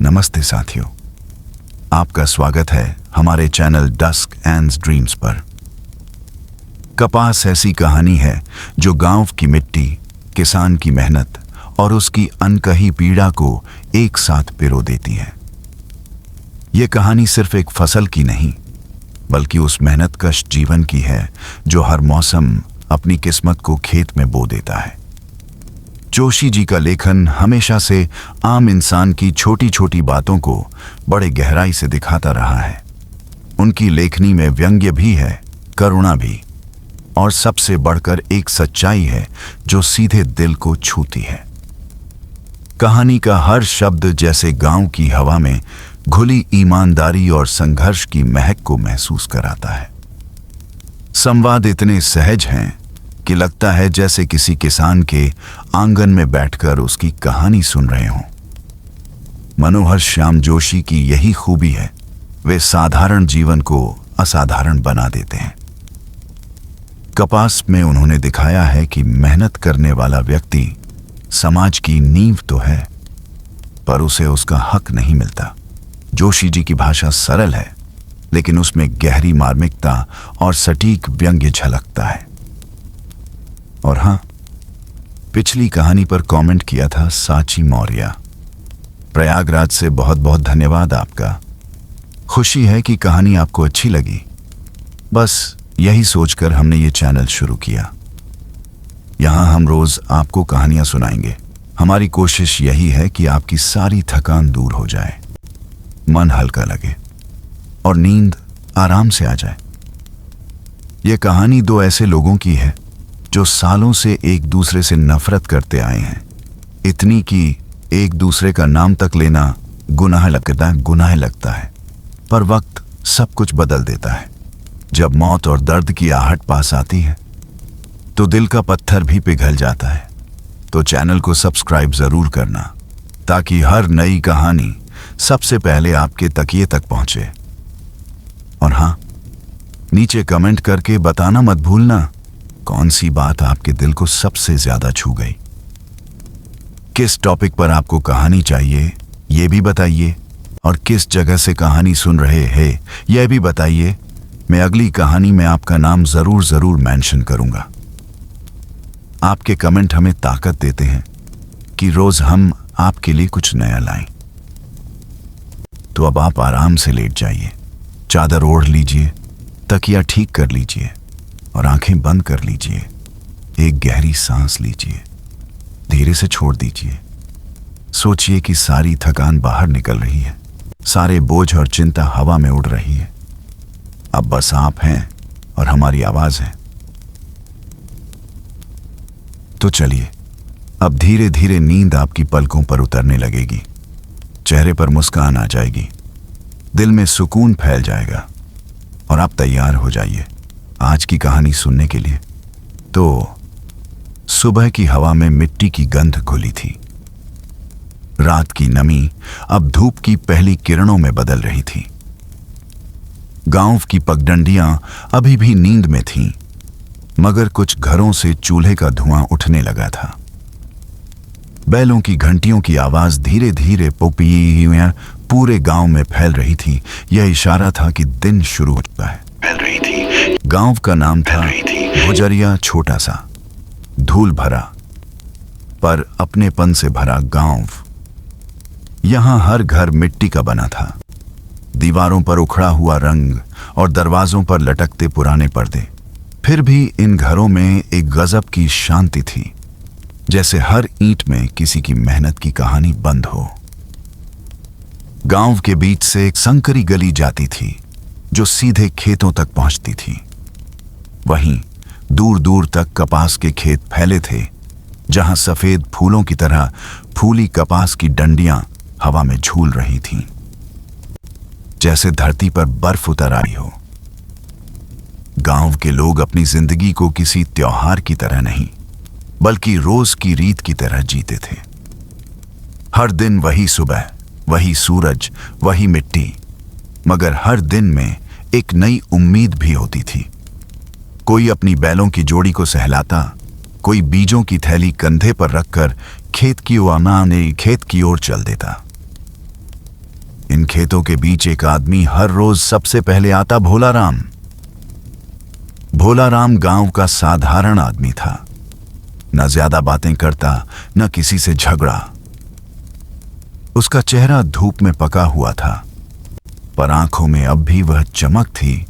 नमस्ते साथियों, आपका स्वागत है हमारे चैनल डस्क एंड ड्रीम्स पर। कपास ऐसी कहानी है जो गांव की मिट्टी, किसान की मेहनत और उसकी अनकही पीड़ा को एक साथ पिरो देती है। ये कहानी सिर्फ एक फसल की नहीं, बल्कि उस मेहनतकश जीवन की है जो हर मौसम अपनी किस्मत को खेत में बो देता है। जोशी जी का लेखन हमेशा से आम इंसान की छोटी छोटी बातों को बड़े गहराई से दिखाता रहा है। उनकी लेखनी में व्यंग्य भी है, करुणा भी, और सबसे बढ़कर एक सच्चाई है जो सीधे दिल को छूती है। कहानी का हर शब्द जैसे गांव की हवा में घुली ईमानदारी और संघर्ष की महक को महसूस कराता है। संवाद इतने सहज हैं कि लगता है जैसे किसी किसान के आंगन में बैठकर उसकी कहानी सुन रहे हों। मनोहर श्याम जोशी की यही खूबी है, वे साधारण जीवन को असाधारण बना देते हैं। कपास में उन्होंने दिखाया है कि मेहनत करने वाला व्यक्ति समाज की नींव तो है, पर उसे उसका हक नहीं मिलता। जोशी जी की भाषा सरल है, लेकिन उसमें गहरी मार्मिकता और सटीक व्यंग्य झलकता है। और हाँ, पिछली कहानी पर कमेंट किया था साची मौर्य। प्रयागराज से बहुत बहुत धन्यवाद आपका। खुशी है कि कहानी आपको अच्छी लगी। बस यही सोचकर हमने ये चैनल शुरू किया। यहाँ हम रोज आपको कहानियां सुनाएंगे। हमारी कोशिश यही है कि आपकी सारी थकान दूर हो जाए, मन हल्का लगे और नींद आराम से आ जाए। ये कहानी दो ऐसे लोगों की है जो सालों से एक दूसरे से नफरत करते आए हैं, इतनी कि एक दूसरे का नाम तक लेना गुनाह लगता है। पर वक्त सब कुछ बदल देता है। जब मौत और दर्द की आहट पास आती है तो दिल का पत्थर भी पिघल जाता है। तो चैनल को सब्सक्राइब जरूर करना, ताकि हर नई कहानी सबसे पहले आपके तकिए तक पहुंचे। और हाँ, नीचे कमेंट करके बताना मत भूलना कौन सी बात आपके दिल को सबसे ज्यादा छू गई। किस टॉपिक पर आपको कहानी चाहिए ये भी बताइए, और किस जगह से कहानी सुन रहे हैं यह भी बताइए। मैं अगली कहानी में आपका नाम जरूर मेंशन करूंगा। आपके कमेंट हमें ताकत देते हैं कि रोज हम आपके लिए कुछ नया लाएं। तो अब आप आराम से लेट जाइए, चादर ओढ़ लीजिए, तकिया ठीक कर लीजिए और आंखें बंद कर लीजिए। एक गहरी सांस लीजिए, धीरे से छोड़ दीजिए। सोचिए कि सारी थकान बाहर निकल रही है, सारे बोझ और चिंता हवा में उड़ रही है। अब बस आप हैं और हमारी आवाज है। तो चलिए, अब धीरे धीरे नींद आपकी पलकों पर उतरने लगेगी, चेहरे पर मुस्कान आ जाएगी, दिल में सुकून फैल जाएगा और आप तैयार हो जाइए आज की कहानी सुनने के लिए। तो सुबह की हवा में मिट्टी की गंध घुली थी। रात की नमी अब धूप की पहली किरणों में बदल रही थी। गांव की पगडंडियां अभी भी नींद में थीं, मगर कुछ घरों से चूल्हे का धुआं उठने लगा था। बैलों की घंटियों की आवाज धीरे धीरे पूरे गांव में फैल रही थी। यह इशारा था कि दिन शुरू हो चुका है। गांव का नाम था भुजरिया, छोटा सा, धूल भरा पर अपनेपन से भरा गांव। यहां हर घर मिट्टी का बना था, दीवारों पर उखड़ा हुआ रंग और दरवाजों पर लटकते पुराने पर्दे। फिर भी इन घरों में एक गजब की शांति थी, जैसे हर ईंट में किसी की मेहनत की कहानी बंद हो। गांव के बीच से एक संकरी गली जाती थी जो सीधे खेतों तक पहुंचती थी। वहीं दूर दूर तक कपास के खेत फैले थे, जहां सफेद फूलों की तरह फूली कपास की डंडियां हवा में झूल रही थीं, जैसे धरती पर बर्फ उतर आई हो। गांव के लोग अपनी जिंदगी को किसी त्योहार की तरह नहीं, बल्कि रोज की रीत की तरह जीते थे। हर दिन वही सुबह, वही सूरज, वही मिट्टी, मगर हर दिन में एक नई उम्मीद भी होती थी। कोई अपनी बैलों की जोड़ी को सहलाता, कोई बीजों की थैली कंधे पर रखकर खेत की ओर चल देता। इन खेतों के बीच एक आदमी हर रोज सबसे पहले आता, भोलाराम। भोलाराम गांव का साधारण आदमी था। न ज्यादा बातें करता, न किसी से झगड़ा। उसका चेहरा धूप में पका हुआ था, पर आंखों में अब भी वह चमक थी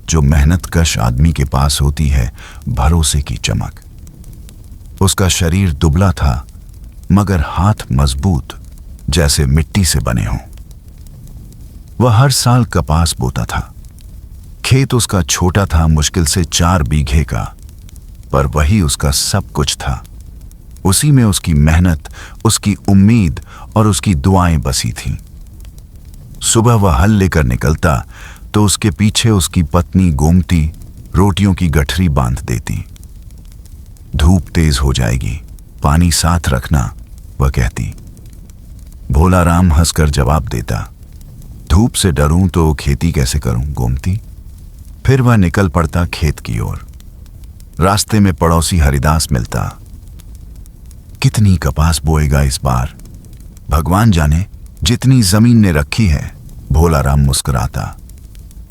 जो मेहनतकश आदमी के पास होती है, भरोसे की चमक। उसका शरीर दुबला था, मगर हाथ मजबूत, जैसे मिट्टी से बने हों। वह हर साल कपास बोता था। खेत उसका छोटा था, मुश्किल से 4 बीघे का, पर वही उसका सब कुछ था। उसी में उसकी मेहनत, उसकी उम्मीद और उसकी दुआएं बसी थीं। सुबह वह हल लेकर निकलता तो उसके पीछे उसकी पत्नी गोमती रोटियों की गठरी बांध देती। धूप तेज हो जाएगी, पानी साथ रखना, वह कहती। भोलाराम हंसकर जवाब देता, धूप से डरूं तो खेती कैसे करूं गोमती। फिर वह निकल पड़ता खेत की ओर। रास्ते में पड़ोसी हरिदास मिलता। कितनी कपास बोएगा इस बार, भगवान जाने, जितनी जमीन ने रखी है, भोलाराम मुस्कुराता।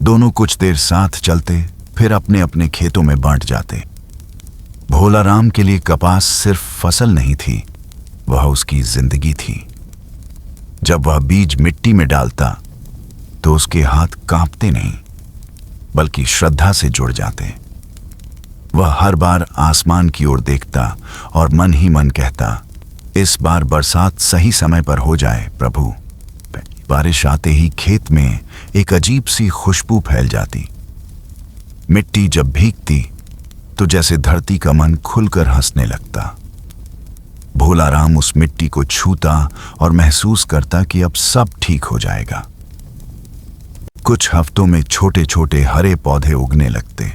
दोनों कुछ देर साथ चलते, फिर अपने अपने खेतों में बांट जाते। भोलाराम के लिए कपास सिर्फ फसल नहीं थी, वह उसकी जिंदगी थी। जब वह बीज मिट्टी में डालता तो उसके हाथ कांपते नहीं, बल्कि श्रद्धा से जुड़ जाते। वह हर बार आसमान की ओर देखता और मन ही मन कहता, इस बार बरसात सही समय पर हो जाए प्रभु। बारिश आते ही खेत में एक अजीब सी खुशबू फैल जाती। मिट्टी जब भीगती तो जैसे धरती का मन खुलकर हंसने लगता। भोलाराम उस मिट्टी को छूता और महसूस करता कि अब सब ठीक हो जाएगा। कुछ हफ्तों में छोटे छोटे हरे पौधे उगने लगते।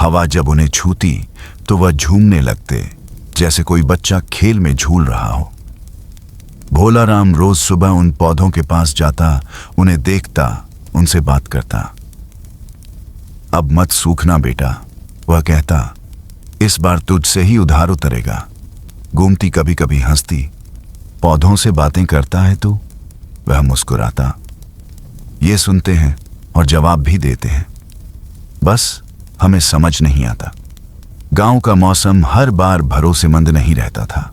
हवा जब उन्हें छूती तो वह झूमने लगते, जैसे कोई बच्चा खेल में झूल रहा हो। भोलाराम रोज सुबह उन पौधों के पास जाता, उन्हें देखता, उनसे बात करता। अब मत सूखना बेटा, वह कहता, इस बार तुझसे ही उधार उतरेगा। गोमती कभी कभी हंसती, पौधों से बातें करता है तू, वह मुस्कुराता। ये सुनते हैं और जवाब भी देते हैं, बस हमें समझ नहीं आता। गांव का मौसम हर बार भरोसेमंद नहीं रहता था।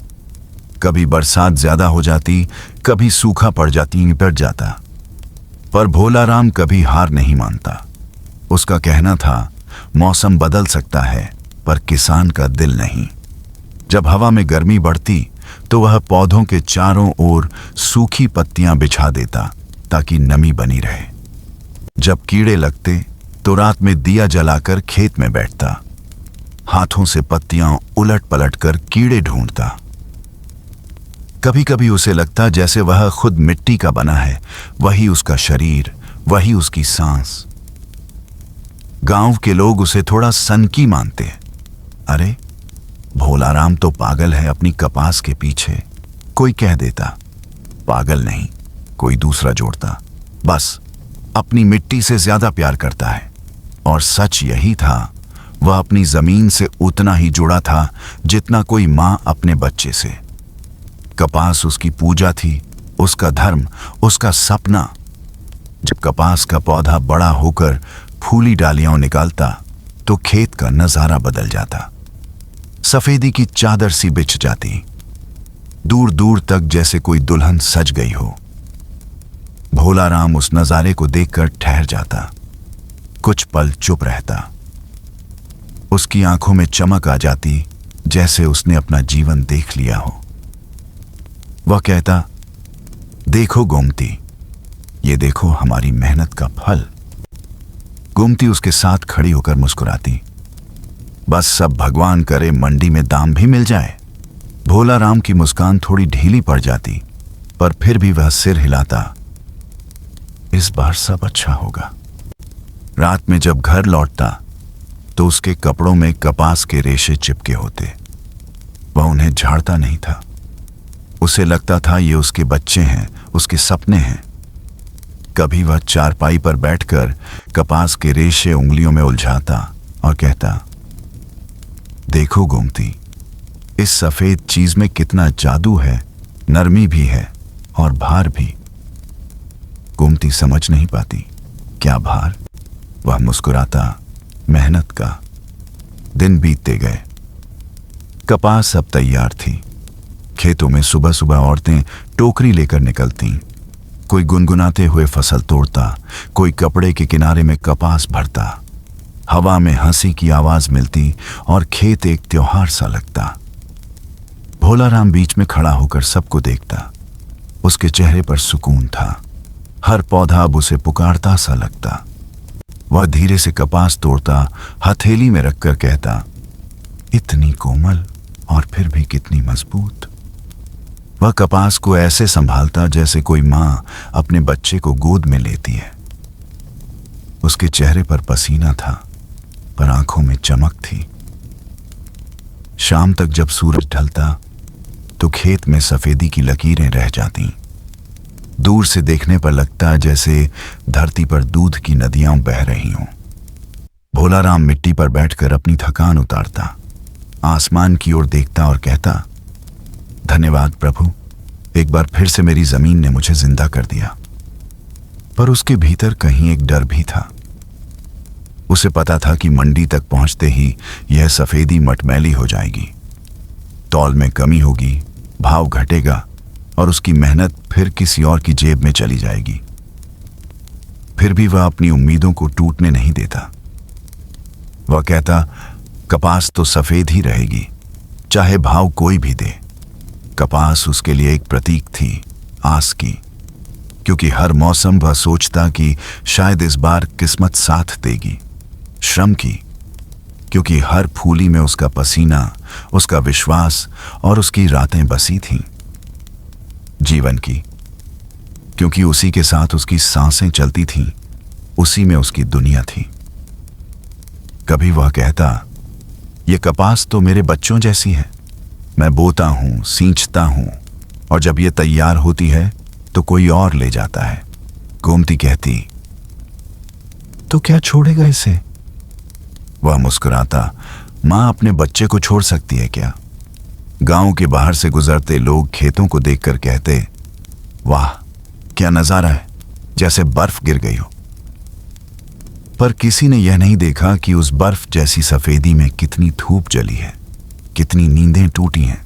कभी बरसात ज्यादा हो जाती, कभी सूखा पड़ जाती, निपट जाता। पर भोलाराम कभी हार नहीं मानता। उसका कहना था, मौसम बदल सकता है पर किसान का दिल नहीं। जब हवा में गर्मी बढ़ती तो वह पौधों के चारों ओर सूखी पत्तियां बिछा देता ताकि नमी बनी रहे। जब कीड़े लगते तो रात में दिया जलाकर खेत में बैठता, हाथों से पत्तियां उलट पलट कर कीड़े ढूंढता। कभी कभी उसे लगता जैसे वह खुद मिट्टी का बना है, वही उसका शरीर, वही उसकी सांस। गांव के लोग उसे थोड़ा सनकी मानते। अरे भोलाराम तो पागल है अपनी कपास के पीछे, कोई कह देता। पागल नहीं, कोई दूसरा जोड़ता, बस अपनी मिट्टी से ज्यादा प्यार करता है। और सच यही था, वह अपनी जमीन से उतना ही जुड़ा था जितना कोई मां अपने बच्चे से। कपास उसकी पूजा थी, उसका धर्म, उसका सपना। जब कपास का पौधा बड़ा होकर फूली डालियां निकालता तो खेत का नजारा बदल जाता। सफेदी की चादर सी बिछ जाती, दूर दूर तक जैसे कोई दुल्हन सज गई हो। भोलाराम उस नजारे को देखकर ठहर जाता, कुछ पल चुप रहता। उसकी आंखों में चमक आ जाती, जैसे उसने अपना जीवन देख लिया हो। वह कहता, देखो गोमती, ये देखो हमारी मेहनत का फल। गोमती उसके साथ खड़ी होकर मुस्कुराती। बस सब भगवान करे मंडी में दाम भी मिल जाए। भोलाराम की मुस्कान थोड़ी ढीली पड़ जाती, पर फिर भी वह सिर हिलाता, इस बार सब अच्छा होगा। रात में जब घर लौटता तो उसके कपड़ों में कपास के रेशे चिपके होते। वह उन्हें झाड़ता नहीं था। उसे लगता था ये उसके बच्चे हैं, उसके सपने हैं। कभी वह चारपाई पर बैठकर कपास के रेशे उंगलियों में उलझाता और कहता, देखो गोमती, इस सफेद चीज में कितना जादू है, नरमी भी है और भार भी। गोमती गलती समझ नहीं पाती, क्या भार। वह मुस्कुराता, मेहनत का। दिन बीतते गए। कपास अब तैयार थी। खेतों में सुबह सुबह औरतें टोकरी लेकर निकलती। कोई गुनगुनाते हुए फसल तोड़ता, कोई कपड़े के किनारे में कपास भरता। हवा में हंसी की आवाज मिलती और खेत एक त्योहार सा लगता। भोलाराम बीच में खड़ा होकर सबको देखता। उसके चेहरे पर सुकून था। हर पौधा अब उसे पुकारता सा लगता। वह धीरे से कपास तोड़ता, हथेली में रखकर कहता, इतनी कोमल और फिर भी कितनी मजबूत। वह कपास को ऐसे संभालता जैसे कोई मां अपने बच्चे को गोद में लेती है। उसके चेहरे पर पसीना था, पर आंखों में चमक थी। शाम तक जब सूरज ढलता तो खेत में सफेदी की लकीरें रह जाती। दूर से देखने पर लगता जैसे धरती पर दूध की नदियां बह रही हों। भोलाराम मिट्टी पर बैठकर अपनी थकान उतारता, आसमान की ओर देखता और कहता, धन्यवाद प्रभु, एक बार फिर से मेरी जमीन ने मुझे जिंदा कर दिया। पर उसके भीतर कहीं एक डर भी था। उसे पता था कि मंडी तक पहुंचते ही यह सफेदी मटमैली हो जाएगी, तौल में कमी होगी, भाव घटेगा और उसकी मेहनत फिर किसी और की जेब में चली जाएगी। फिर भी वह अपनी उम्मीदों को टूटने नहीं देता। वह कहता, कपास तो सफेद ही रहेगी, चाहे भाव कोई भी दे। कपास उसके लिए एक प्रतीक थी, आस की, क्योंकि हर मौसम वह सोचता कि शायद इस बार किस्मत साथ देगी। श्रम की, क्योंकि हर फूली में उसका पसीना, उसका विश्वास और उसकी रातें बसी थीं। जीवन की, क्योंकि उसी के साथ उसकी सांसें चलती थीं, उसी में उसकी दुनिया थी। कभी वह कहता, यह कपास तो मेरे बच्चों जैसी है, मैं बोता हूं, सींचता हूं, और जब यह तैयार होती है तो कोई और ले जाता है। गोमती कहती, तो क्या छोड़ेगा इसे? वह मुस्कुराता, मां अपने बच्चे को छोड़ सकती है क्या? गांव के बाहर से गुजरते लोग खेतों को देखकर कहते, वाह क्या नजारा है, जैसे बर्फ गिर गई हो। पर किसी ने यह नहीं देखा कि उस बर्फ जैसी सफेदी में कितनी धूप जली है, कितनी नींदें टूटी हैं,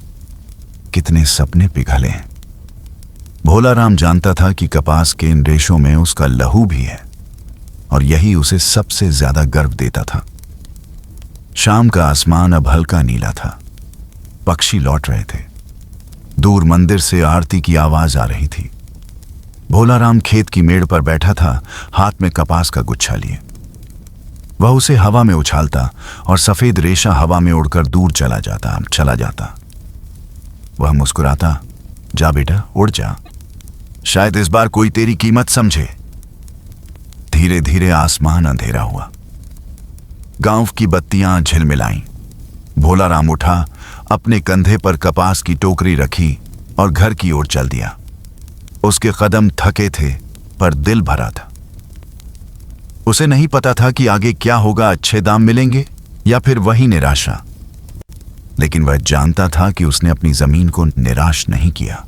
कितने सपने पिघले हैं। भोलाराम जानता था कि कपास के इन रेशों में उसका लहू भी है, और यही उसे सबसे ज्यादा गर्व देता था। शाम का आसमान अब हल्का नीला था। पक्षी लौट रहे थे। दूर मंदिर से आरती की आवाज आ रही थी। भोलाराम खेत की मेड़ पर बैठा था, हाथ में कपास का गुच्छा लिए। वह उसे हवा में उछालता और सफेद रेशा हवा में उड़कर दूर चला जाता। वह मुस्कुराता, जा बेटा उड़ जा, शायद इस बार कोई तेरी कीमत समझे। धीरे धीरे आसमान अंधेरा हुआ। गांव की बत्तियां झिलमिलाईं। भोलाराम उठा, अपने कंधे पर कपास की टोकरी रखी और घर की ओर चल दिया। उसके कदम थके थे, पर दिल भरा था। उसे नहीं पता था कि आगे क्या होगा, अच्छे दाम मिलेंगे या फिर वही निराशा। लेकिन वह जानता था कि उसने अपनी जमीन को निराश नहीं किया,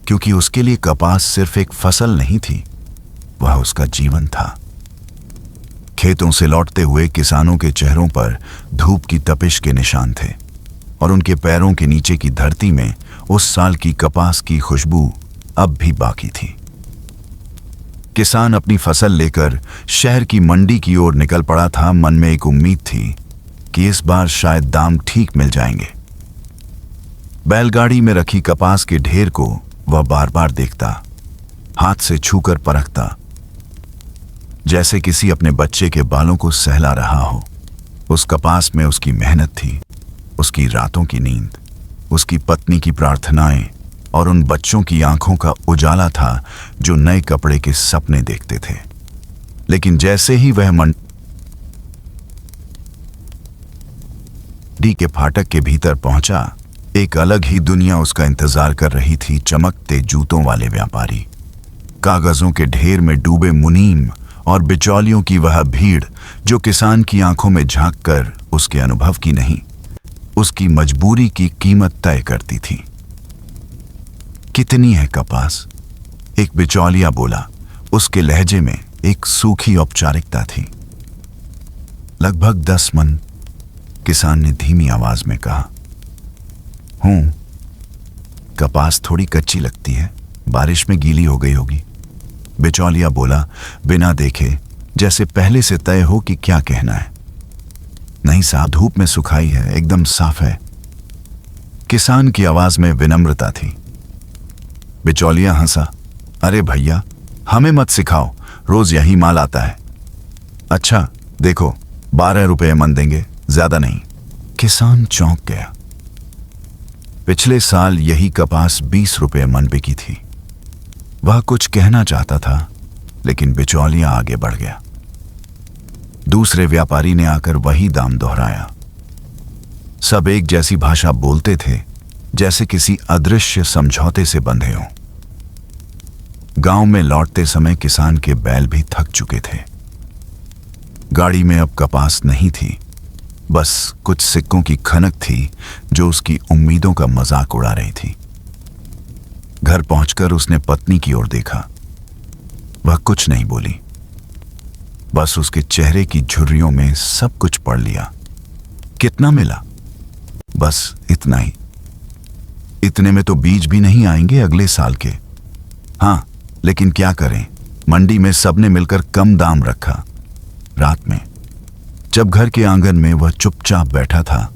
क्योंकि उसके लिए कपास सिर्फ एक फसल नहीं थी, वह उसका जीवन था। खेतों से लौटते हुए किसानों के चेहरों पर धूप की तपिश के निशान थे, और उनके पैरों के नीचे की धरती में उस साल की कपास की खुशबू अब भी बाकी थी। किसान अपनी फसल लेकर शहर की मंडी की ओर निकल पड़ा था। मन में एक उम्मीद थी कि इस बार शायद दाम ठीक मिल जाएंगे। बैलगाड़ी में रखी कपास के ढेर को वह बार बार देखता, हाथ से छूकर परखता, जैसे किसी अपने बच्चे के बालों को सहला रहा हो। उस कपास में उसकी मेहनत थी, उसकी रातों की नींद, उसकी पत्नी की प्रार्थनाएं और उन बच्चों की आंखों का उजाला था जो नए कपड़े के सपने देखते थे। लेकिन जैसे ही वह मंडी के फाटक के भीतर पहुंचा, एक अलग ही दुनिया उसका इंतजार कर रही थी। चमकते जूतों वाले व्यापारी, कागजों के ढेर में डूबे मुनीम और बिचौलियों की वह भीड़ जो किसान की आंखों में झांककर उसके अनुभव की नहीं, उसकी मजबूरी की कीमत तय करती थी। कितनी है कपास? एक बिचौलिया बोला, उसके लहजे में एक सूखी औपचारिकता थी। लगभग 10 मन, किसान ने धीमी आवाज में कहा। हूं, कपास थोड़ी कच्ची लगती है, बारिश में गीली हो गई होगी, बिचौलिया बोला, बिना देखे, जैसे पहले से तय हो कि क्या कहना है। नहीं साहब, धूप में सुखाई है, एकदम साफ है। किसान की आवाज में विनम्रता थी। बिचौलिया हंसा, अरे भैया, हमें मत सिखाओ, रोज यही माल आता है। अच्छा देखो, 12 रुपये मन देंगे, ज्यादा नहीं। किसान चौंक गया। पिछले साल यही कपास 20 रुपये मन बिकी थी। वह कुछ कहना चाहता था, लेकिन बिचौलिया आगे बढ़ गया। दूसरे व्यापारी ने आकर वही दाम दोहराया। सब एक जैसी भाषा बोलते थे, जैसे किसी अदृश्य समझौते से बंधे हों। गांव में लौटते समय किसान के बैल भी थक चुके थे। गाड़ी में अब कपास नहीं थी, बस कुछ सिक्कों की खनक थी जो उसकी उम्मीदों का मजाक उड़ा रही थी। घर पहुंचकर उसने पत्नी की ओर देखा। वह कुछ नहीं बोली, बस उसके चेहरे की झुर्रियों में सब कुछ पढ़ लिया। कितना मिला? बस इतना ही। इतने में तो बीज भी नहीं आएंगे अगले साल के। हां, लेकिन क्या करें, मंडी में सबने मिलकर कम दाम रखा। रात में जब घर के आंगन में वह चुपचाप बैठा था,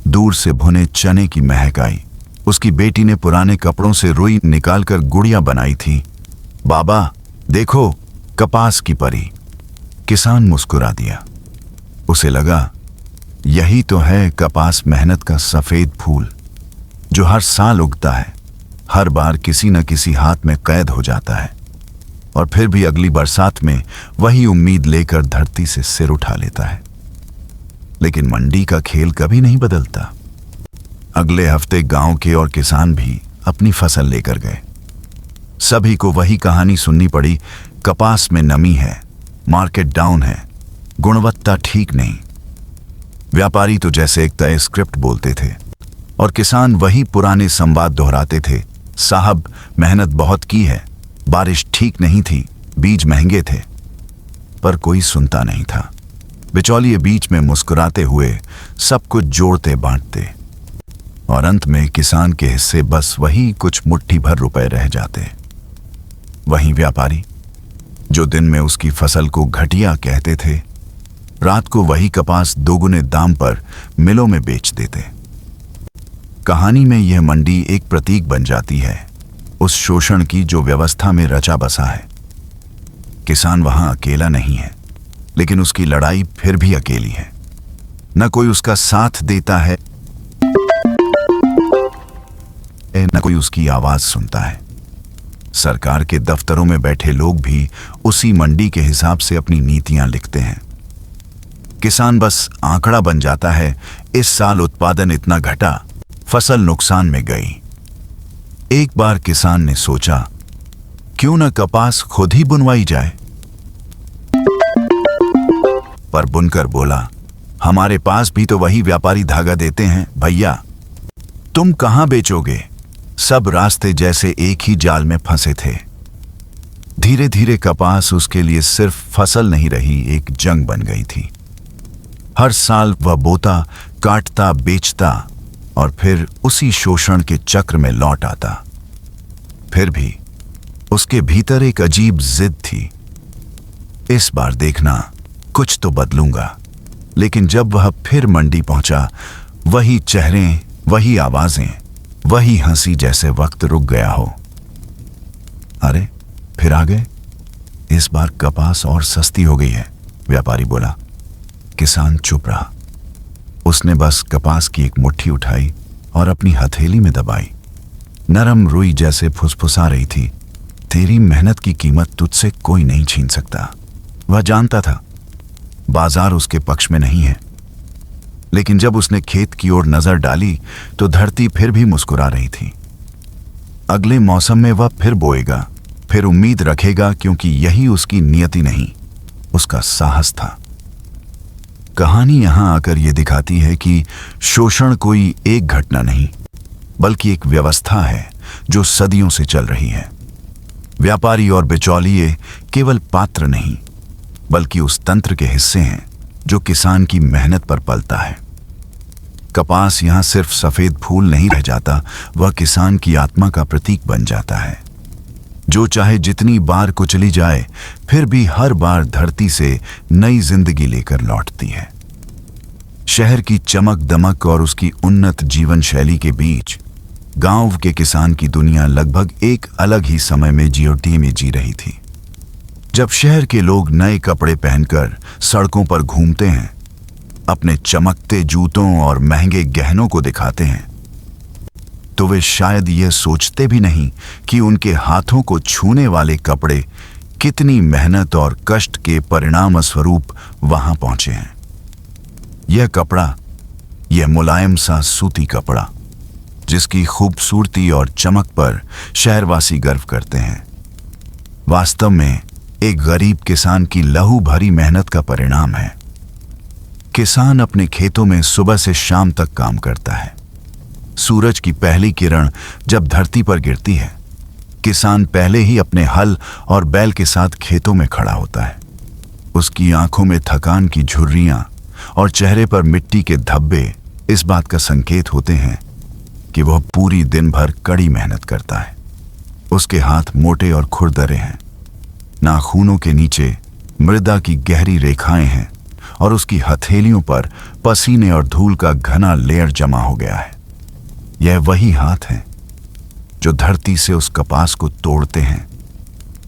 दूर से भुने चने की महक आई। उसकी बेटी ने पुराने कपड़ों से रुई निकालकर गुड़िया बनाई थी। बाबा देखो, कपास की परी। किसान मुस्कुरा दिया। उसे लगा, यही तो है कपास मेहनत का सफेद फूल, जो हर साल उगता है, हर बार किसी न किसी हाथ में कैद हो जाता है, और फिर भी अगली बरसात में वही उम्मीद लेकर धरती से सिर उठा लेता है। लेकिन मंडी का खेल कभी नहीं बदलता। अगले हफ्ते गांव के और किसान भी अपनी फसल लेकर गए। सभी को वही कहानी सुननी पड़ी, कपास में नमी है, मार्केट डाउन है, गुणवत्ता ठीक नहीं। व्यापारी तो जैसे एक तय स्क्रिप्ट बोलते थे, और किसान वही पुराने संवाद दोहराते थे। साहब, मेहनत बहुत की है, बारिश ठीक नहीं थी, बीज महंगे थे। पर कोई सुनता नहीं था। बिचौलिए बीच में मुस्कुराते हुए सब कुछ जोड़ते बांटते, और अंत में किसान के हिस्से बस वही कुछ मुट्ठी भर रुपए रह जाते। वहीं व्यापारी, जो दिन में उसकी फसल को घटिया कहते थे, रात को वही कपास दोगुने दाम पर मिलों में बेच देते। कहानी में यह मंडी एक प्रतीक बन जाती है उस शोषण की जो व्यवस्था में रचा बसा है। किसान वहां अकेला नहीं है, लेकिन उसकी लड़ाई फिर भी अकेली है। न कोई उसका साथ देता है, न कोई उसकी आवाज सुनता है। सरकार के दफ्तरों में बैठे लोग भी उसी मंडी के हिसाब से अपनी नीतियां लिखते हैं। किसान बस आंकड़ा बन जाता है, इस साल उत्पादन इतना घटा, फसल नुकसान में गई। एक बार किसान ने सोचा, क्यों न कपास खुद ही बुनवाई जाए। पर बुनकर बोला, हमारे पास भी तो वही व्यापारी धागा देते हैं भैया, तुम कहां बेचोगे। सब रास्ते जैसे एक ही जाल में फंसे थे। धीरे धीरे कपास उसके लिए सिर्फ फसल नहीं रही, एक जंग बन गई थी। हर साल वह बोता, काटता, बेचता और फिर उसी शोषण के चक्र में लौट आता। फिर भी उसके भीतर एक अजीब जिद थी, इस बार देखना, कुछ तो बदलूंगा। लेकिन जब वह फिर मंडी पहुंचा, वही चेहरे, वही आवाजें, वही हंसी, जैसे वक्त रुक गया हो। अरे, फिर आ गए। इस बार कपास और सस्ती हो गई है, व्यापारी बोला। किसान चुप रहा। उसने बस कपास की एक मुट्ठी उठाई और अपनी हथेली में दबाई। नरम रुई जैसे फुसफुसा रही थी, तेरी मेहनत की कीमत तुझसे कोई नहीं छीन सकता। वह जानता था बाजार उसके पक्ष में नहीं है, लेकिन जब उसने खेत की ओर नजर डाली तो धरती फिर भी मुस्कुरा रही थी। अगले मौसम में वह फिर बोएगा, फिर उम्मीद रखेगा, क्योंकि यही उसकी नियति नहीं, उसका साहस था। कहानी यहां आकर यह दिखाती है कि शोषण कोई एक घटना नहीं, बल्कि एक व्यवस्था है जो सदियों से चल रही है। व्यापारी और बिचौलिए केवल पात्र नहीं, बल्कि उस तंत्र के हिस्से हैं जो किसान की मेहनत पर पलता है। कपास यहां सिर्फ सफेद फूल नहीं रह जाता, वह किसान की आत्मा का प्रतीक बन जाता है, जो चाहे जितनी बार कुचली जाए फिर भी हर बार धरती से नई जिंदगी लेकर लौटती है। शहर की चमक दमक और उसकी उन्नत जीवन शैली के बीच गांव के किसान की दुनिया लगभग एक अलग ही समय में जीओटी में जी रही थी। जब शहर के लोग नए कपड़े पहनकर सड़कों पर घूमते हैं, अपने चमकते जूतों और महंगे गहनों को दिखाते हैं, तो वे शायद यह सोचते भी नहीं कि उनके हाथों को छूने वाले कपड़े कितनी मेहनत और कष्ट के परिणाम स्वरूप वहां पहुंचे हैं। यह कपड़ा, यह मुलायम सा सूती कपड़ा, जिसकी खूबसूरती और चमक पर शहरवासी गर्व करते हैं, वास्तव में एक गरीब किसान की लहू भरी मेहनत का परिणाम है। किसान अपने खेतों में सुबह से शाम तक काम करता है। सूरज की पहली किरण जब धरती पर गिरती है, किसान पहले ही अपने हल और बैल के साथ खेतों में खड़ा होता है। उसकी आंखों में थकान की झुर्रियां और चेहरे पर मिट्टी के धब्बे इस बात का संकेत होते हैं कि वह पूरी दिन भर कड़ी मेहनत करता है। उसके हाथ मोटे और खुरदरे हैं, नाखूनों के नीचे मृदा की गहरी रेखाएं हैं और उसकी हथेलियों पर पसीने और धूल का घना लेयर जमा हो गया है। यह वही हाथ हैं जो धरती से उस कपास को तोड़ते हैं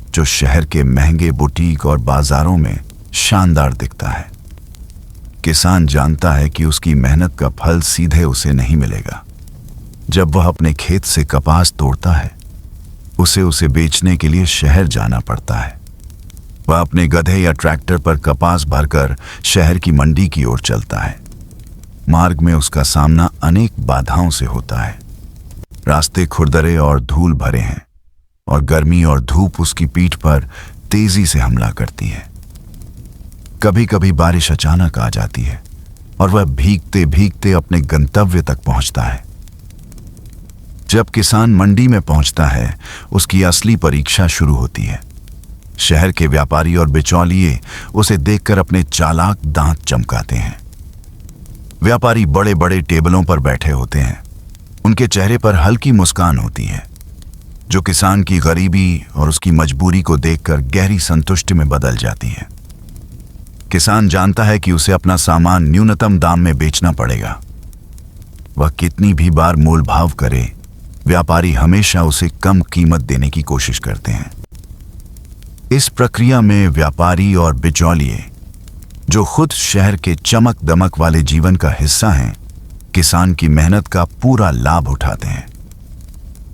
जो शहर के महंगे बुटीक और बाजारों में शानदार दिखता है। किसान जानता है कि उसकी मेहनत का फल सीधे उसे नहीं मिलेगा। जब वह अपने खेत से कपास तोड़ता है, उसे बेचने के लिए शहर जाना पड़ता है। वह अपने गधे या ट्रैक्टर पर कपास भरकर शहर की मंडी की ओर चलता है। मार्ग में उसका सामना अनेक बाधाओं से होता है। रास्ते खुरदरे और धूल भरे हैं और गर्मी और धूप उसकी पीठ पर तेजी से हमला करती है। कभी कभी बारिश अचानक आ जाती है और वह भीगते भीगते अपने गंतव्य तक पहुंचता है। जब किसान मंडी में पहुंचता है, उसकी असली परीक्षा शुरू होती है। शहर के व्यापारी और बिचौलिए उसे देखकर अपने चालाक दांत चमकाते हैं। व्यापारी बड़े बड़े टेबलों पर बैठे होते हैं। उनके चेहरे पर हल्की मुस्कान होती है, जो किसान की गरीबी और उसकी मजबूरी को देखकर गहरी संतुष्टि में बदल जाती है। किसान जानता है कि उसे अपना सामान न्यूनतम दाम में बेचना पड़ेगा। वह कितनी भी बार मोल भाव करे, व्यापारी हमेशा उसे कम कीमत देने की कोशिश करते हैं। इस प्रक्रिया में व्यापारी और बिचौलिए, जो खुद शहर के चमक दमक वाले जीवन का हिस्सा हैं, किसान की मेहनत का पूरा लाभ उठाते हैं।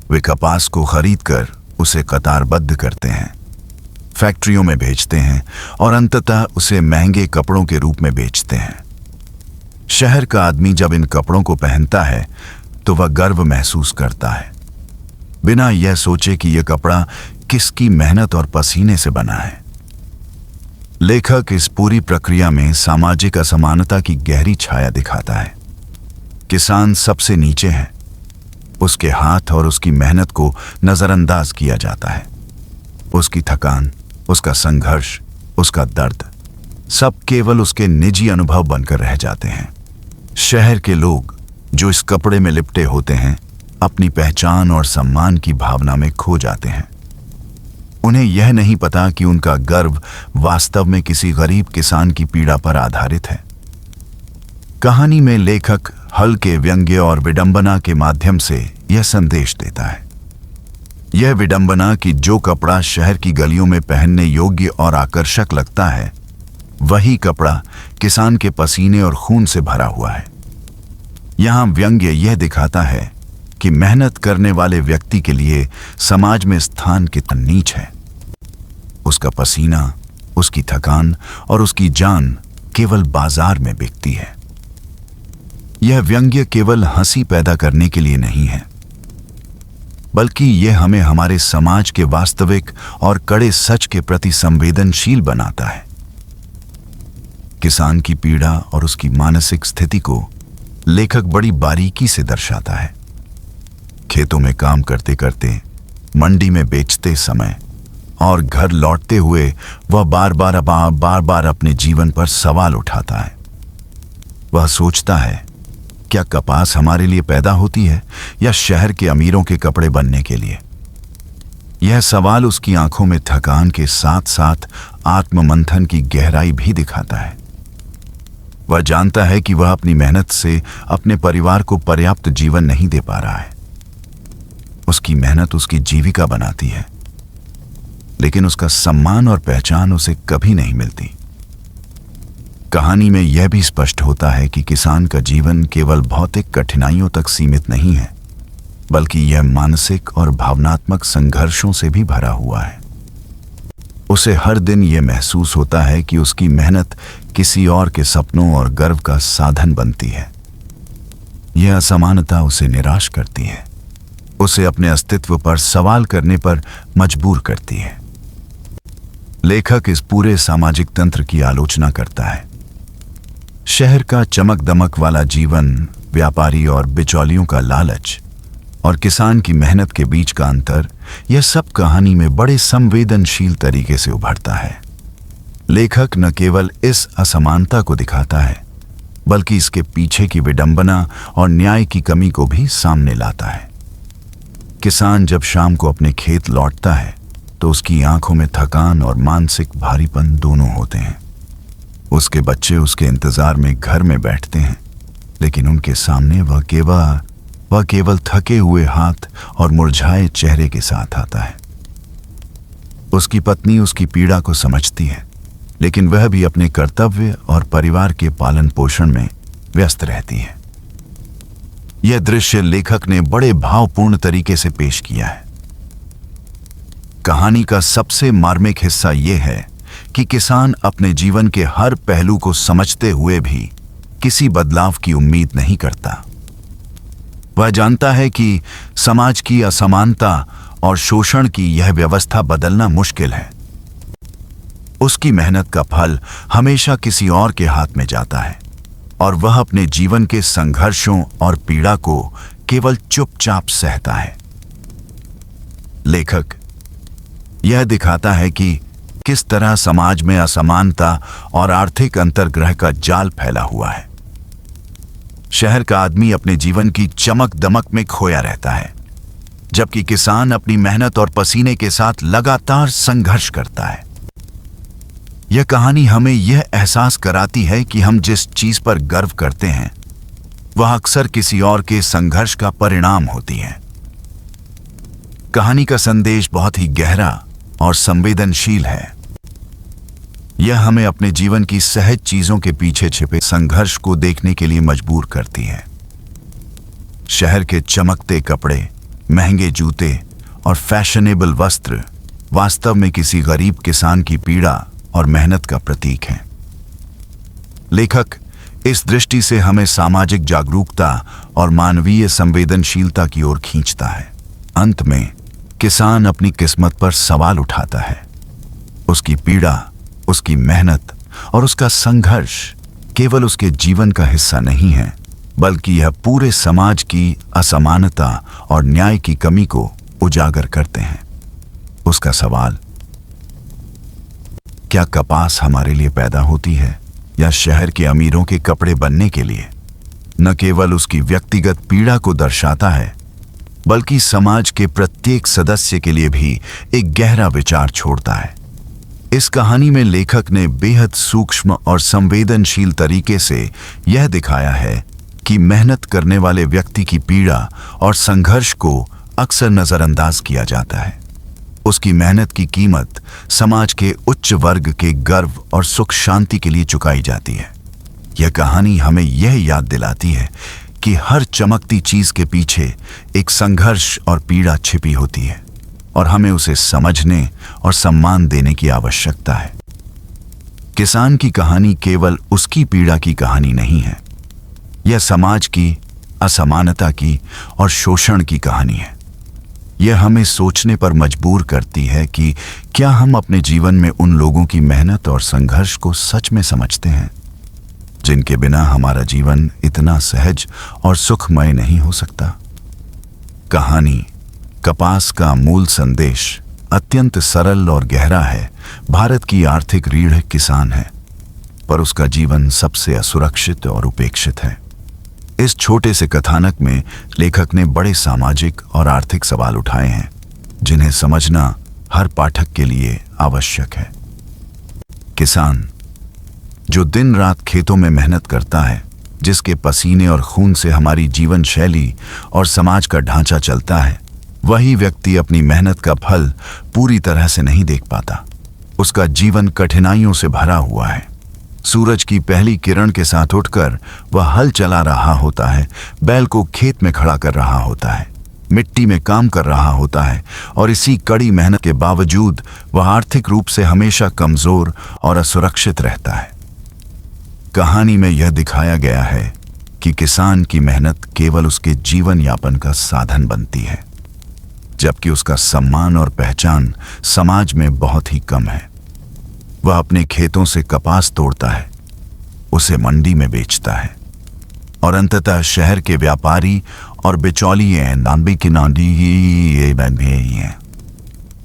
वे कपास को खरीदकर उसे कतारबद्ध करते हैं, फैक्ट्रियों में भेजते हैं और अंततः उसे महंगे कपड़ों के रूप में बेचते हैं। शहर का आदमी जब इन कपड़ों को पहनता है तो वह गर्व महसूस करता है, बिना यह सोचे कि यह कपड़ा किसकी मेहनत और पसीने से बना है। लेखक इस पूरी प्रक्रिया में सामाजिक असमानता की गहरी छाया दिखाता है। किसान सबसे नीचे है, उसके हाथ और उसकी मेहनत को नजरअंदाज किया जाता है। उसकी थकान, उसका संघर्ष, उसका दर्द, सब केवल उसके निजी अनुभव बनकर रह जाते हैं। शहर के लोग जो इस कपड़े में लिपटे होते हैं, अपनी पहचान और सम्मान की भावना में खो जाते हैं। उन्हें यह नहीं पता कि उनका गर्व वास्तव में किसी गरीब किसान की पीड़ा पर आधारित है। कहानी में लेखक हल्के व्यंग्य और विडंबना के माध्यम से यह संदेश देता है। यह विडंबना कि जो कपड़ा शहर की गलियों में पहनने योग्य और आकर्षक लगता है, वही कपड़ा किसान के पसीने और खून से भरा हुआ है। यहां व्यंग्य यह दिखाता है कि मेहनत करने वाले व्यक्ति के लिए समाज में स्थान कितना नीच है। उसका पसीना, उसकी थकान और उसकी जान केवल बाजार में बिकती है। यह व्यंग्य केवल हंसी पैदा करने के लिए नहीं है, बल्कि यह हमें हमारे समाज के वास्तविक और कड़े सच के प्रति संवेदनशील बनाता है। किसान की पीड़ा और उसकी मानसिक स्थिति को लेखक बड़ी बारीकी से दर्शाता है। खेतों में काम करते करते, मंडी में बेचते समय और घर लौटते हुए वह बार बार अपने जीवन पर सवाल उठाता है। वह सोचता है, क्या कपास हमारे लिए पैदा होती है या शहर के अमीरों के कपड़े बनने के लिए? यह सवाल उसकी आंखों में थकान के साथ साथ आत्ममंथन की गहराई भी दिखाता है। वह जानता है कि वह अपनी मेहनत से अपने परिवार को पर्याप्त जीवन नहीं दे पा रहा है। उसकी मेहनत उसकी जीविका बनाती है, लेकिन उसका सम्मान और पहचान उसे कभी नहीं मिलती। कहानी में यह भी स्पष्ट होता है कि किसान का जीवन केवल भौतिक कठिनाइयों तक सीमित नहीं है, बल्कि यह मानसिक और भावनात्मक संघर्षों से भी भरा हुआ है। उसे हर दिन यह महसूस होता है कि उसकी मेहनत किसी और के सपनों और गर्व का साधन बनती है। यह असमानता उसे निराश करती है, उसे अपने अस्तित्व पर सवाल करने पर मजबूर करती है। लेखक इस पूरे सामाजिक तंत्र की आलोचना करता है। शहर का चमक दमक वाला जीवन, व्यापारी और बिचौलियों का लालच और किसान की मेहनत के बीच का अंतर, यह सब कहानी में बड़े संवेदनशील तरीके से उभरता है। लेखक न केवल इस असमानता को दिखाता है, बल्कि इसके पीछे की विडंबना और न्याय की कमी को भी सामने लाता है। किसान जब शाम को अपने खेत लौटता है तो उसकी आंखों में थकान और मानसिक भारीपन दोनों होते हैं। उसके बच्चे उसके इंतजार में घर में बैठते हैं, लेकिन उनके सामने वह केवल थके हुए हाथ और मुरझाए चेहरे के साथ आता है। उसकी पत्नी उसकी पीड़ा को समझती है, लेकिन वह भी अपने कर्तव्य और परिवार के पालन पोषण में व्यस्त रहती है। यह दृश्य लेखक ने बड़े भावपूर्ण तरीके से पेश किया है। कहानी का सबसे मार्मिक हिस्सा यह है कि किसान अपने जीवन के हर पहलू को समझते हुए भी किसी बदलाव की उम्मीद नहीं करता। वह जानता है कि समाज की असमानता और शोषण की यह व्यवस्था बदलना मुश्किल है। उसकी मेहनत का फल हमेशा किसी और के हाथ में जाता है और वह अपने जीवन के संघर्षों और पीड़ा को केवल चुपचाप सहता है। लेखक यह दिखाता है कि किस तरह समाज में असमानता और आर्थिक अंतर्ग्रह का जाल फैला हुआ है। शहर का आदमी अपने जीवन की चमक दमक में खोया रहता है, जबकि किसान अपनी मेहनत और पसीने के साथ लगातार संघर्ष करता है। यह कहानी हमें यह एहसास कराती है कि हम जिस चीज पर गर्व करते हैं वह अक्सर किसी और के संघर्ष का परिणाम होती है। कहानी का संदेश बहुत ही गहरा और संवेदनशील है। यह हमें अपने जीवन की सहज चीजों के पीछे छिपे संघर्ष को देखने के लिए मजबूर करती है। शहर के चमकते कपड़े, महंगे जूते और फैशनेबल वस्त्र वास्तव में किसी गरीब किसान की पीड़ा और मेहनत का प्रतीक हैं। लेखक इस दृष्टि से हमें सामाजिक जागरूकता और मानवीय संवेदनशीलता की ओर खींचता है। अंत में किसान अपनी किस्मत पर सवाल उठाता है। उसकी पीड़ा, उसकी मेहनत और उसका संघर्ष केवल उसके जीवन का हिस्सा नहीं है, बल्कि यह पूरे समाज की असमानता और न्याय की कमी को उजागर करते हैं। उसका सवाल, क्या कपास हमारे लिए पैदा होती है या शहर के अमीरों के कपड़े बनने के लिए, न केवल उसकी व्यक्तिगत पीड़ा को दर्शाता है, बल्कि समाज के प्रत्येक सदस्य के लिए भी एक गहरा विचार छोड़ता है। इस कहानी में लेखक ने बेहद सूक्ष्म और संवेदनशील तरीके से यह दिखाया है कि मेहनत करने वाले व्यक्ति की पीड़ा और संघर्ष को अक्सर नजरअंदाज किया जाता है। उसकी मेहनत की कीमत समाज के उच्च वर्ग के गर्व और सुख शांति के लिए चुकाई जाती है। यह कहानी हमें यह याद दिलाती है कि हर चमकती चीज के पीछे एक संघर्ष और पीड़ा छिपी होती है और हमें उसे समझने और सम्मान देने की आवश्यकता है। किसान की कहानी केवल उसकी पीड़ा की कहानी नहीं है, यह समाज की असमानता की और शोषण की कहानी है। यह हमें सोचने पर मजबूर करती है कि क्या हम अपने जीवन में उन लोगों की मेहनत और संघर्ष को सच में समझते हैं, जिनके बिना हमारा जीवन इतना सहज और सुखमय नहीं हो सकता। कहानी कपास का मूल संदेश अत्यंत सरल और गहरा है। भारत की आर्थिक रीढ़ किसान है, पर उसका जीवन सबसे असुरक्षित और उपेक्षित है। इस छोटे से कथानक में लेखक ने बड़े सामाजिक और आर्थिक सवाल उठाए हैं, जिन्हें समझना हर पाठक के लिए आवश्यक है। किसान, जो दिन रात खेतों में मेहनत करता है, जिसके पसीने और खून से हमारी जीवन शैली और समाज का ढांचा चलता है, वही व्यक्ति अपनी मेहनत का फल पूरी तरह से नहीं देख पाता। उसका जीवन कठिनाइयों से भरा हुआ है। सूरज की पहली किरण के साथ उठकर वह हल चला रहा होता है, बैल को खेत में खड़ा कर रहा होता है, मिट्टी में काम कर रहा होता है, और इसी कड़ी मेहनत के बावजूद वह आर्थिक रूप से हमेशा कमजोर और असुरक्षित रहता है। कहानी में यह दिखाया गया है कि किसान की मेहनत केवल उसके जीवन यापन का साधन बनती है, जबकि उसका सम्मान और पहचान समाज में बहुत ही कम है। वह अपने खेतों से कपास तोड़ता है, उसे मंडी में बेचता है, और अंततः शहर के व्यापारी और बिचौलिए नांबी की नांदी ही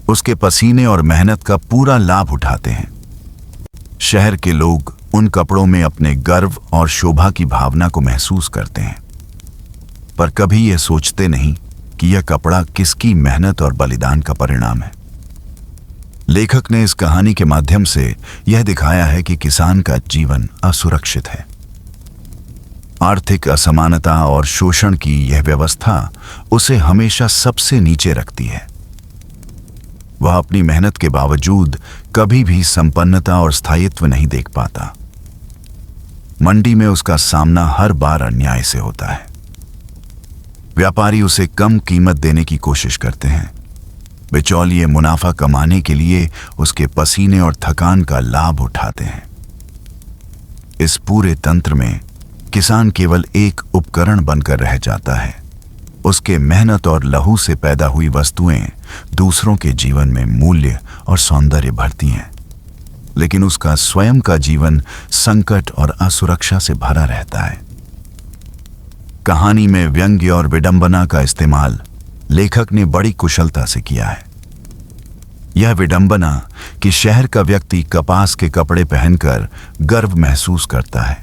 उसके पसीने और मेहनत का पूरा लाभ उठाते हैं। शहर के लोग उन कपड़ों में अपने गर्व और शोभा की भावना को महसूस करते हैं, पर कभी यह सोचते नहीं कि यह कपड़ा किसकी मेहनत और बलिदान का परिणाम है। लेखक ने इस कहानी के माध्यम से यह दिखाया है कि किसान का जीवन असुरक्षित है। आर्थिक असमानता और शोषण की यह व्यवस्था उसे हमेशा सबसे नीचे रखती है। वह अपनी मेहनत के बावजूद कभी भी संपन्नता और स्थायित्व नहीं देख पाता। मंडी में उसका सामना हर बार अन्याय से होता है। व्यापारी उसे कम कीमत देने की कोशिश करते हैं। बिचौलिए मुनाफा कमाने के लिए उसके पसीने और थकान का लाभ उठाते हैं। इस पूरे तंत्र में किसान केवल एक उपकरण बनकर रह जाता है। उसके मेहनत और लहू से पैदा हुई वस्तुएं दूसरों के जीवन में मूल्य और सौंदर्य भरती हैं, लेकिन उसका स्वयं का जीवन संकट और असुरक्षा से भरा रहता है। कहानी में व्यंग्य और विडंबना का इस्तेमाल लेखक ने बड़ी कुशलता से किया है। यह विडंबना कि शहर का व्यक्ति कपास के कपड़े पहनकर गर्व महसूस करता है,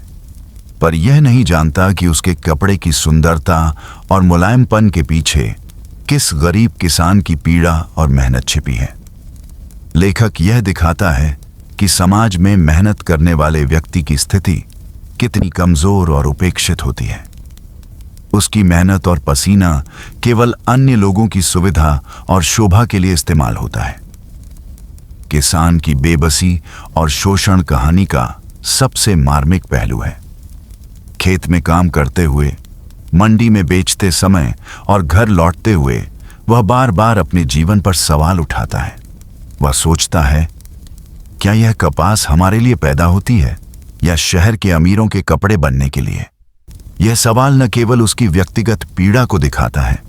पर यह नहीं जानता कि उसके कपड़े की सुंदरता और मुलायमपन के पीछे किस गरीब किसान की पीड़ा और मेहनत छिपी है। लेखक यह दिखाता है कि समाज में मेहनत करने वाले व्यक्ति की स्थिति कितनी कमजोर और उपेक्षित होती है। उसकी मेहनत और पसीना केवल अन्य लोगों की सुविधा और शोभा के लिए इस्तेमाल होता है। किसान की बेबसी और शोषण कहानी का सबसे मार्मिक पहलू है। खेत में काम करते हुए, मंडी में बेचते समय और घर लौटते हुए वह बार बार अपने जीवन पर सवाल उठाता है। वह सोचता है, क्या यह कपास हमारे लिए पैदा होती है या शहर के अमीरों के कपड़े बनने के लिए? यह सवाल न केवल उसकी व्यक्तिगत पीड़ा को दिखाता है,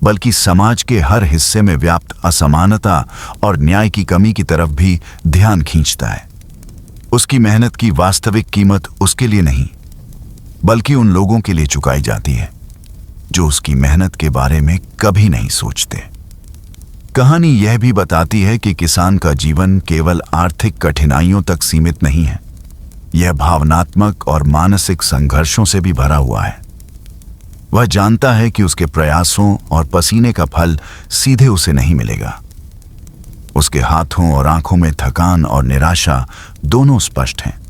बल्कि समाज के हर हिस्से में व्याप्त असमानता और न्याय की कमी की तरफ भी ध्यान खींचता है। उसकी मेहनत की वास्तविक कीमत उसके लिए नहीं, बल्कि उन लोगों के लिए चुकाई जाती है जो उसकी मेहनत के बारे में कभी नहीं सोचते। कहानी यह भी बताती है कि किसान का जीवन केवल आर्थिक कठिनाइयों तक सीमित नहीं है। यह भावनात्मक और मानसिक संघर्षों से भी भरा हुआ है। वह जानता है कि उसके प्रयासों और पसीने का फल सीधे उसे नहीं मिलेगा। उसके हाथों और आंखों में थकान और निराशा दोनों स्पष्ट हैं।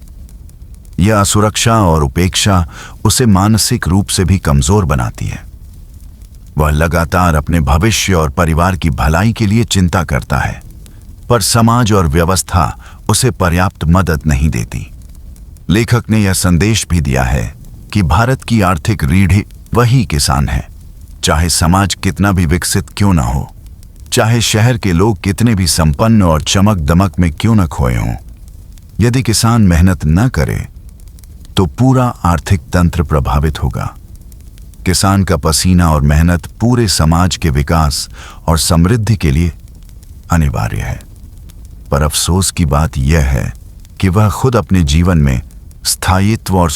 यह असुरक्षा और उपेक्षा उसे मानसिक रूप से भी कमजोर बनाती है। वह लगातार अपने भविष्य और परिवार की भलाई के लिए चिंता करता है, पर समाज और व्यवस्था उसे पर्याप्त मदद नहीं देती। लेखक ने यह संदेश भी दिया है कि भारत की आर्थिक रीढ़ वही किसान है। चाहे समाज कितना भी विकसित क्यों न हो, चाहे शहर के लोग कितने भी संपन्न और चमक दमक में क्यों न खोए हों, यदि किसान मेहनत न करे तो पूरा आर्थिक तंत्र प्रभावित होगा। किसान का पसीना और मेहनत पूरे समाज के विकास और समृद्धि के लिए अनिवार्य है, पर अफसोस की बात यह है कि वह खुद अपने जीवन में स्थायित्व और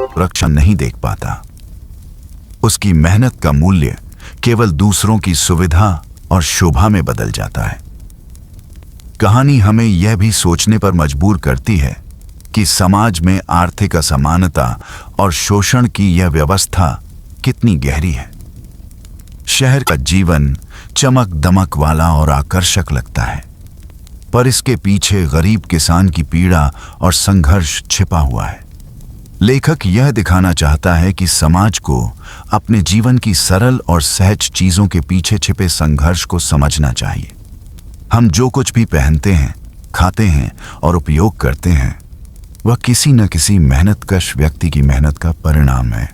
सुरक्षा नहीं देख पाता। उसकी मेहनत का मूल्य केवल दूसरों की सुविधा और शोभा में बदल जाता है। कहानी हमें यह भी सोचने पर मजबूर करती है कि समाज में आर्थिक असमानता और शोषण की यह व्यवस्था कितनी गहरी है। शहर का जीवन चमक दमक वाला और आकर्षक लगता है, पर इसके पीछे गरीब किसान की पीड़ा और संघर्ष छिपा हुआ है। लेखक यह दिखाना चाहता है कि समाज को अपने जीवन की सरल और सहज चीजों के पीछे छिपे संघर्ष को समझना चाहिए। हम जो कुछ भी पहनते हैं, खाते हैं और उपयोग करते हैं, वह किसी न किसी मेहनतकश व्यक्ति की मेहनत का परिणाम है।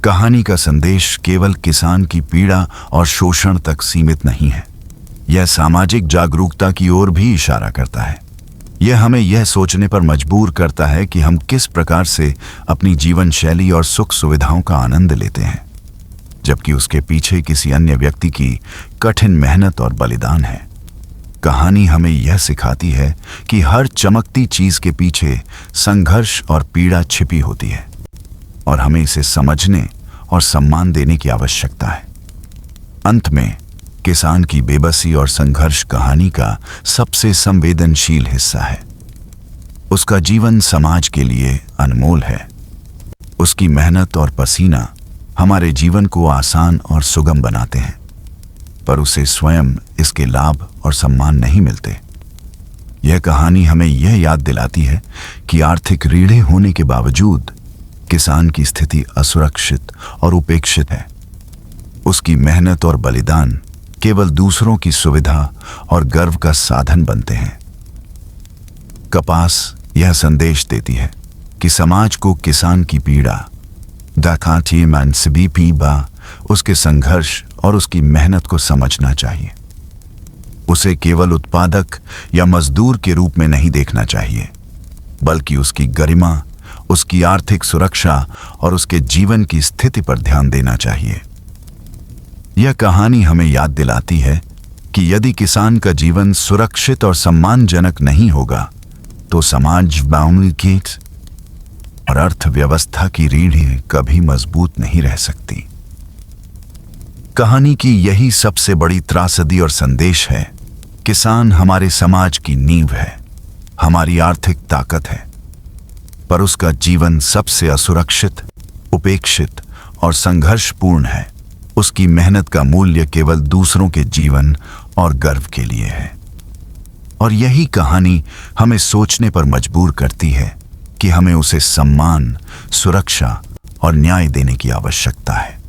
कहानी का संदेश केवल किसान की पीड़ा और शोषण तक सीमित नहीं है, यह सामाजिक जागरूकता की ओर भी इशारा करता है। यह हमें यह सोचने पर मजबूर करता है कि हम किस प्रकार से अपनी जीवन शैली और सुख सुविधाओं का आनंद लेते हैं, जबकि उसके पीछे किसी अन्य व्यक्ति की कठिन मेहनत और बलिदान है। कहानी हमें यह सिखाती है कि हर चमकती चीज के पीछे संघर्ष और पीड़ा छिपी होती है और हमें इसे समझने और सम्मान देने की आवश्यकता है। अंत में किसान की बेबसी और संघर्ष कहानी का सबसे संवेदनशील हिस्सा है। उसका जीवन समाज के लिए अनमोल है। उसकी मेहनत और पसीना हमारे जीवन को आसान और सुगम बनाते हैं, पर उसे स्वयं इसके लाभ और सम्मान नहीं मिलते। यह कहानी हमें यह याद दिलाती है कि आर्थिक रीढ़े होने के बावजूद किसान की स्थिति असुरक्षित और उपेक्षित है। उसकी मेहनत और बलिदान केवल दूसरों की सुविधा और गर्व का साधन बनते हैं। कपास यह संदेश देती है कि समाज को किसान की पीड़ा, दाकाठी मानसबी पीबा, उसके संघर्ष और उसकी मेहनत को समझना चाहिए। उसे केवल उत्पादक या मजदूर के रूप में नहीं देखना चाहिए, बल्कि उसकी गरिमा, उसकी आर्थिक सुरक्षा और उसके जीवन की स्थिति पर ध्यान देना चाहिए। यह कहानी हमें याद दिलाती है कि यदि किसान का जीवन सुरक्षित और सम्मानजनक नहीं होगा, तो समाज और अर्थव्यवस्था की रीढ़ें कभी मजबूत नहीं रह सकती। कहानी की यही सबसे बड़ी त्रासदी और संदेश है। किसान हमारे समाज की नींव है, हमारी आर्थिक ताकत है, पर उसका जीवन सबसे असुरक्षित, उपेक्षित और संघर्षपूर्ण है। उसकी मेहनत का मूल्य केवल दूसरों के जीवन और गर्व के लिए है। और यही कहानी हमें सोचने पर मजबूर करती है कि हमें उसे सम्मान, सुरक्षा और न्याय देने की आवश्यकता है।